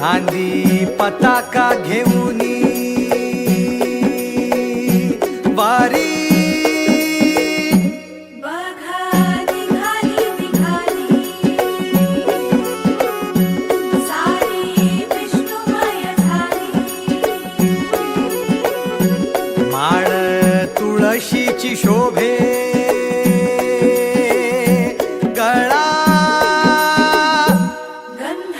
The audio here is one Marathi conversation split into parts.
खांदी पताका घेऊनी वारी माळ तुळशीची शोभे गळा गंध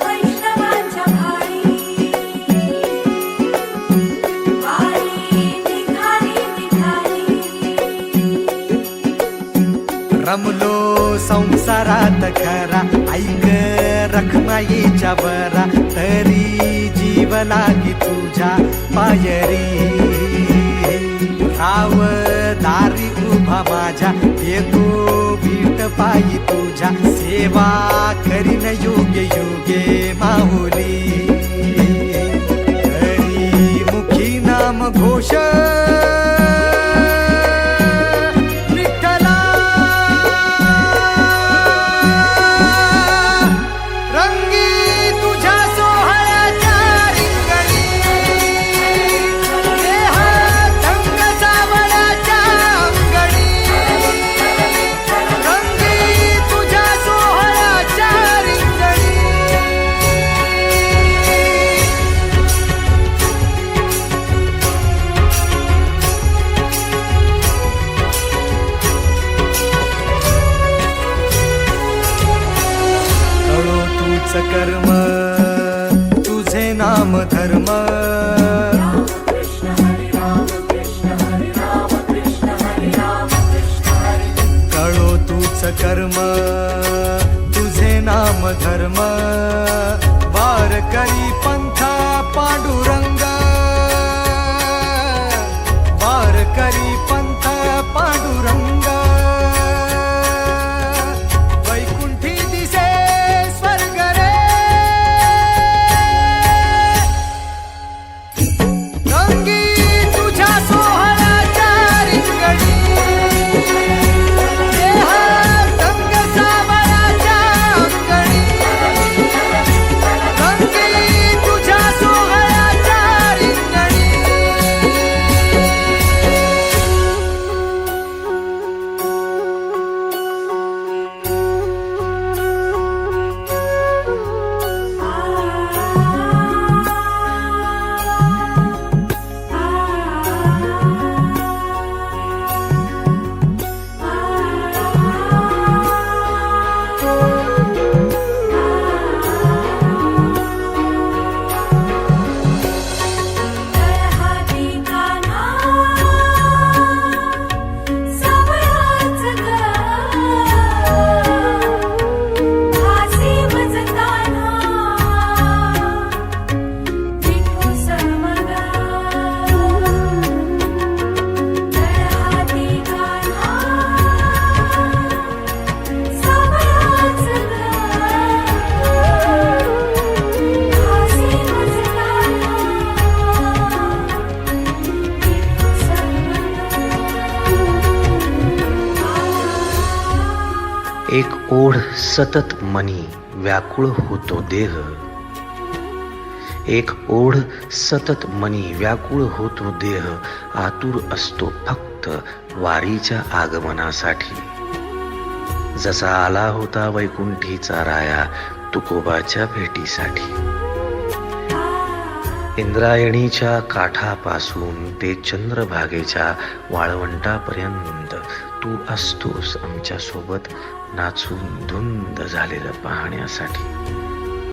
वैष्णवांच्या भाळी वारी निघाली निघाली रमलो संसारात खरा ऐक रखमाईच्या बरा तरी जीव लागी तुझ्या पायरी राव दारी उभा माझ्या येतो भीट पायी तुझ्या सेवा करीन योगे योगे माहुली हरी मुखी नाम घोष विठ्ठला रंगी तुझ्या सोहळ्याच्या रिंगणी देहात रंग सावळ्याच्या अंगणी रंगी तुझ्या सोहळ्याच्या रिंगणी कळो तूच कर्म तुझे नाम धर्म कृष्ण हरी राम कृष्ण हरी राम कृष्ण हरी राम कृष्ण हरी कळो तूच कर्म तुझे नाम धर्म वारकरी पंथ पांडुरंग वारकरी पंथ पांडुरंग वैकुंठी दिसे स्वर्ग रे रंगी तुझ्या सोहळ्याच्या रिंगणी देहात रंग सावळ्याच्या अंगणी रंगी तुझ्या सोहळ्याच्या रिंगणी हाती कान्हा सावळाच ग हासी मजताना विठू समग हाती कान्हा सावळाच ग हासी मजताना एक ओढ सतत मनी व्याकुळ होतो देह एक ओढ सतत मनी व्याकुळ होतो देह आतुर असतो फक्त वारीच्या आगमनासाठी जसा आला होता वैकुंठीचा राया तुकोबाच्या भेटीसाठी इंद्रायणीच्या काठापासून ते चंद्रभागेच्या वाळवंटापर्यंत तू असतोस आमच्या सोबत नाचून धुंद झालेलं पाहण्यासाठी